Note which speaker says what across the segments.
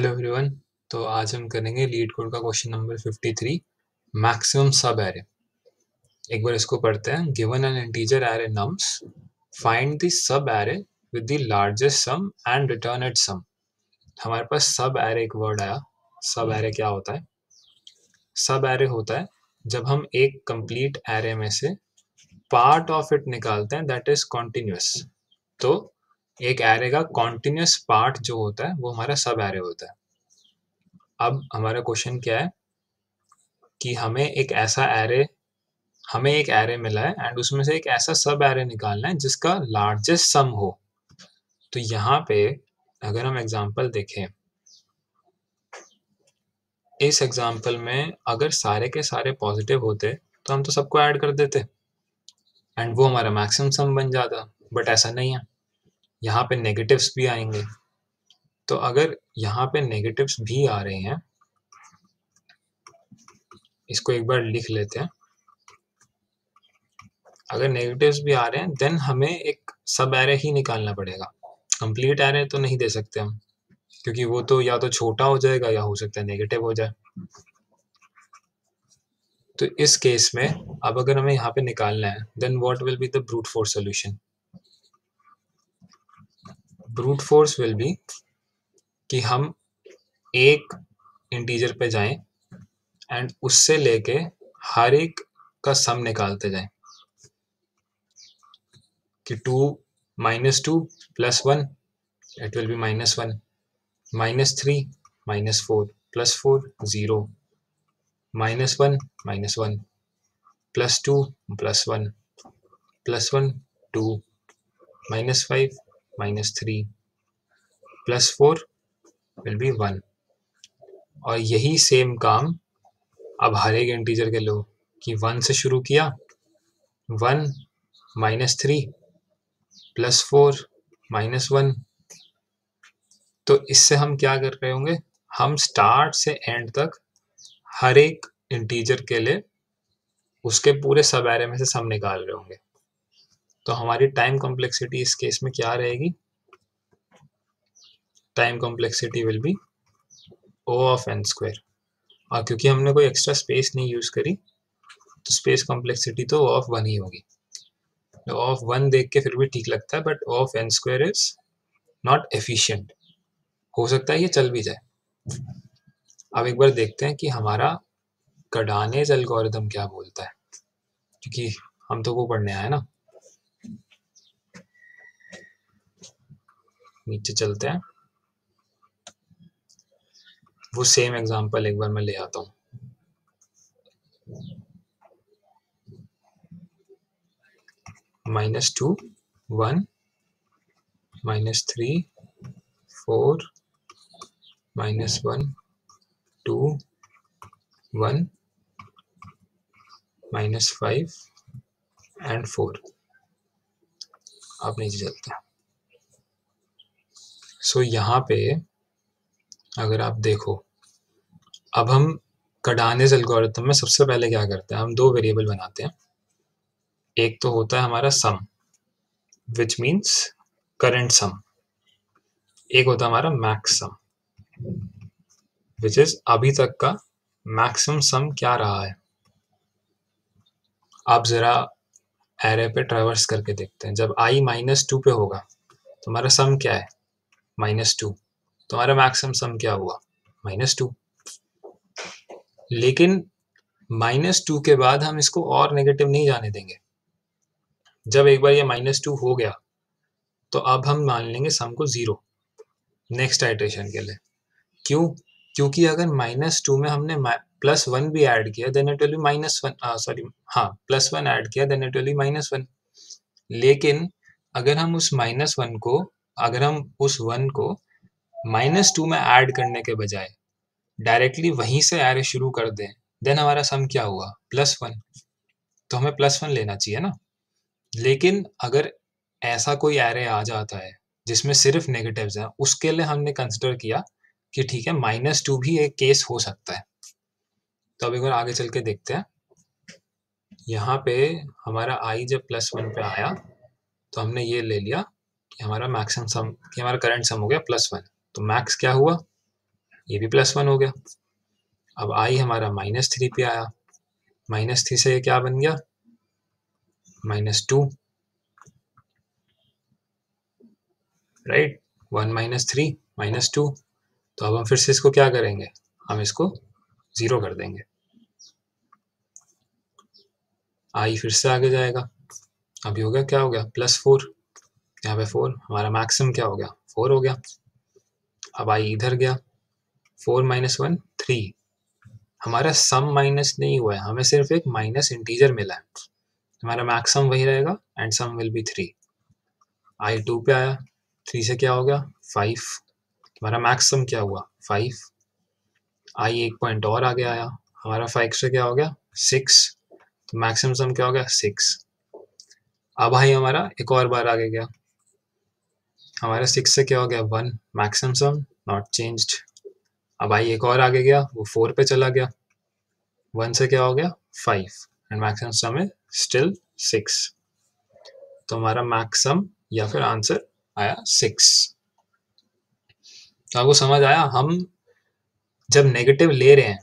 Speaker 1: Hello everyone. तो आज हम करेंगे लीड कोड का question number 53, maximum subarray. एक बार इसको पढ़ते हैं। Given an integer array nums, find the subarray with the largest sum and return it sum. हमारे पास सब एरे एक वर्ड आया। सब एरे क्या होता है? सब एरे होता है जब हम एक कंप्लीट एरे में से पार्ट ऑफ इट निकालते हैं दैट इज कॉन्टिन्यूस। तो एक एरे का कॉन्टिन्यूस पार्ट जो होता है वो हमारा सब एरे होता है। अब हमारा क्वेश्चन क्या है कि हमें एक एरे मिला है एंड उसमें से एक ऐसा सब एरे निकालना है जिसका लार्जेस्ट सम हो। तो यहाँ पे अगर हम एग्जांपल देखें, इस एग्जांपल में अगर सारे के सारे पॉजिटिव होते तो हम तो सबको ऐड कर देते एंड वो हमारा मैक्सिमम सम बन जाता, बट ऐसा नहीं है। यहाँ पे नेगेटिव्स भी आएंगे। तो अगर यहाँ पे नेगेटिव्स भी आ रहे हैं, इसको एक बार लिख लेते हैं। अगर नेगेटिव्स भी आ रहे हैं देन हमें एक सब एरे ही निकालना पड़ेगा। कंप्लीट एरे तो नहीं दे सकते हम, क्योंकि वो तो या तो छोटा हो जाएगा या हो सकता है नेगेटिव हो जाए। तो इस केस में अब अगर हमें यहाँ पे निकालना है then what will be the brute force solution? Brute force will be कि हम एक इंटीजर पे जाएं एंड उससे लेके हर एक का सम निकालते जाएं कि 2 -2 +1 it will be -1, -3 -4 +4 0, -1 -1 +2 +1 +1 2 -5 -3 +4 will be 1। और यही सेम काम अब हर एक इंटीजर के लो कि 1 से शुरू किया, 1 -3 +4 -1। तो इससे हम क्या कर रहे होंगे, हम स्टार्ट से एंड तक हर एक इंटीजर के लिए उसके पूरे सब एरे में से सम निकाल रहे होंगे। तो हमारी टाइम कॉम्प्लेक्सिटी इस केस में क्या रहेगी? Time complexity will be O of n square. और क्योंकि हमने कोई एक्स्ट्रा स्पेस नहीं यूज करी तो स्पेस कॉम्प्लेक्सिटी तो O ऑफ 1 ही होगी। O ऑफ 1 देख के फिर भी ठीक लगता है, but O of n square is not efficient. हो सकता है ये चल भी जाए। अब एक बार देखते हैं कि हमारा कार्डानेज एल्गोरिथम क्या बोलता है, क्योंकि हम तो वो पढ़ने आए ना। नीचे चलते हैं, वो सेम एग्जांपल एक बार मैं ले आता हूँ। -2 1 -3 4 -1 2 1 -5 एंड 4। अब नीचे चलते हैं। सो यहाँ पे अगर आप देखो, अब हम कार्डानेज एल्गोरिथम में सबसे पहले क्या करते हैं, हम दो वेरिएबल बनाते हैं। एक तो होता है हमारा सम विच मीन्स करंट सम, एक होता है हमारा मैक्स सम विच इज अभी तक का मैक्सिमम सम क्या रहा है। आप जरा एरे पे ट्रैवर्स करके देखते हैं। जब i -2 पे होगा तो हमारा सम क्या है? -2। तो हमारा मैक्सिमम सम क्या हुआ? -2। लेकिन -2 के बाद हम इसको और नेगेटिव नहीं जाने देंगे। जब एक बार ये -2 हो गया तो अब हम मान लेंगे सम को 0 नेक्स्ट आइटरेशन के लिए। क्यों? क्योंकि अगर -2 में हमने +1 भी ऐड किया then it will be -1, +1 add किया देन इट विल बी -1। लेकिन अगर हम उस -1 को -2 में ऐड करने के बजाय डायरेक्टली वहीं से एरे शुरू कर दें देन हमारा सम क्या हुआ? +1। तो हमें +1 लेना चाहिए ना। लेकिन अगर ऐसा कोई एरे आ जाता है जिसमें सिर्फ नेगेटिव्स हैं, उसके लिए हमने कंसिडर किया कि ठीक है -2 भी एक केस हो सकता है। तो अब एक बार आगे चल के देखते हैं। यहाँ पे हमारा i जब +1 पे आया तो हमने ये ले लिया कि हमारा मैक्सिमम सम, कि हमारा करंट सम हो गया +1। तो मैक्स क्या हुआ? ये भी +1 हो गया। अब i हमारा -3 पे आया, -3 से ये क्या बन गया, -2, राइट। 1 - 3 -2। तो अब हम फिर से इसको क्या करेंगे, हम इसको 0 कर देंगे, i फिर से आगे जाएगा। अभी हो गया, क्या हो गया, +4, यहाँ पे 4, हमारा मैक्सिमम क्या हो गया, 4 हो गया। अब i इधर गया, 4 - 1 3, हमारा सम माइनस नहीं हुआ है, हमें सिर्फ एक माइनस इंटीजर मिला है, हमारा मैक्सिमम वही रहेगा and sum will be 3। i 2 पे आया, 3 से क्या हो गया, 5, हमारा मैक्सिमम क्या हुआ, 5। i एक पॉइंट और आगे आया, हमारा 5 से क्या हो गया, 6, तो मैक्सिमम सम क्या हो गया, 6। अब i हमारा एक और बार आगे गया, हमारा 6 से क्या हो गया, 1, मैक्सिमम सम नॉट चेंज्ड। अब i एक और आगे गया, वो 4 पे चला गया, 1 से क्या हो गया, 5, एंड मैक्सिमम सम है स्टिल 6। तो हमारा मैक्सिमम या फिर आंसर आया 6। तो आपको समझ आया, हम जब नेगेटिव ले रहे हैं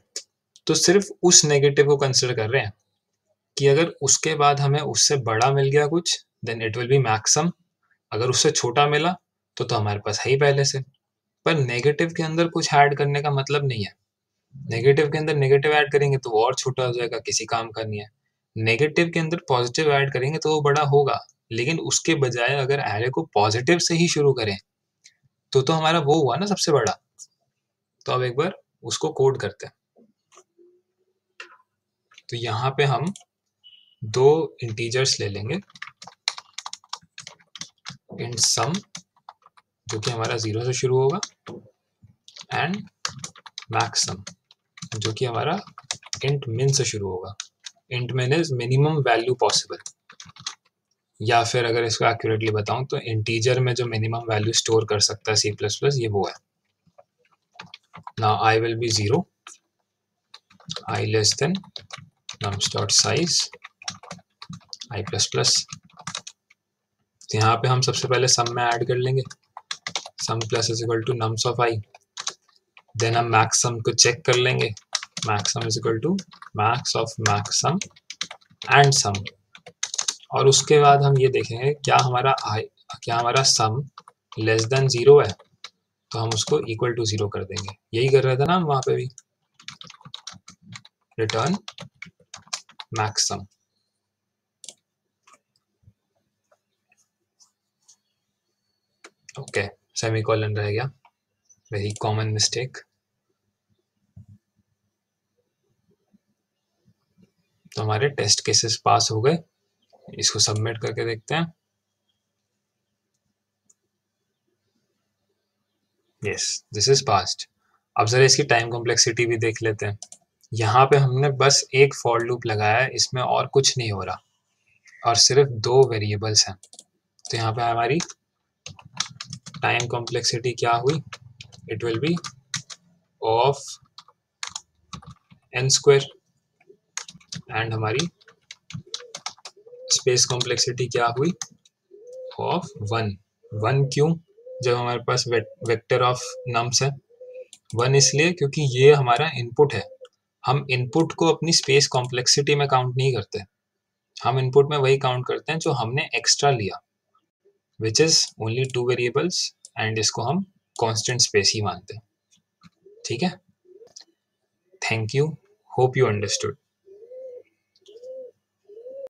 Speaker 1: तो सिर्फ उस नेगेटिव को कंसिडर कर रहे हैं कि अगर उसके बाद हमें उससे बड़ा मिल गया कुछ, then it will be maximum. अगर उससे छोटा मिला तो हमारे पास है ही पहले से। पर नेगेटिव के अंदर कुछ ऐड करने का मतलब नहीं है, नेगेटिव के अंदर नेगेटिव ऐड करेंगे तो वो और छोटा हो जाएगा, किसी काम का नहीं है। नेगेटिव के अंदर पॉजिटिव ऐड करेंगे तो वो बड़ा होगा, लेकिन उसके बजाय अगर एरे को पॉजिटिव से ही शुरू करें तो हमारा वो हुआ ना सबसे बड़ा। तो अब एक बार उसको कोड करते हैं। तो यहाँ पे हम दो इंटीजर्स ले लेंगे, int sum जो कि हमारा 0 से शुरू होगा, एंड maxsum जो कि हमारा int min से शुरू होगा। int min is minimum value possible, या फिर अगर इसको एक्यूरेटली बताऊं तो इंटीजर में जो मिनिमम वैल्यू स्टोर कर सकता है C++, ये वो है। Now I will be 0, I less than nums.size i++। तो यहाँ पे हम सबसे पहले सम में ऐड कर लेंगे, sum plus is equal to nums of i। Then हम मैक्सम को चेक कर लेंगे, maxsum is equal to max of maxsum and sum. और उसके बाद हम ये देखेंगे क्या हमारा सम लेस देन 0 है, तो हम उसको इक्वल टू 0 कर देंगे। यही कर रहे थे ना हम वहां पे भी, रिटर्न मैक्सम। ओके, सेमीकोलन रह गया, वेरी कॉमन मिस्टेक। तो हमारे टेस्ट केसेस पास हो गए, इसको सबमिट करके देखते हैं। Yes, this is passed. अब जरा इसकी टाइम कॉम्प्लेक्सिटी भी देख लेते हैं। यहाँ पे हमने बस एक फॉर लूप लगाया है, इसमें और कुछ नहीं हो रहा, और सिर्फ दो वेरिएबल्स हैं। तो यहाँ पे हमारी टाइम कॉम्प्लेक्सिटी क्या हुई, it will B of n², and हमारी स्पेस कॉम्प्लेक्सिटी क्या हुई, ऑफ 1। 1 क्यों, जब हमारे पास वेक्टर ऑफ नम्स है। 1 इसलिए क्योंकि ये हमारा इनपुट है, हम इनपुट को अपनी स्पेस कॉम्प्लेक्सिटी में काउंट नहीं करते, हम इनपुट में वही काउंट करते हैं जो हमने एक्स्ट्रा लिया, which is only 2 variables, and इसको हम कांस्टेंट स्पेस ही मानते हैं। ठीक है, thank you, hope you understood.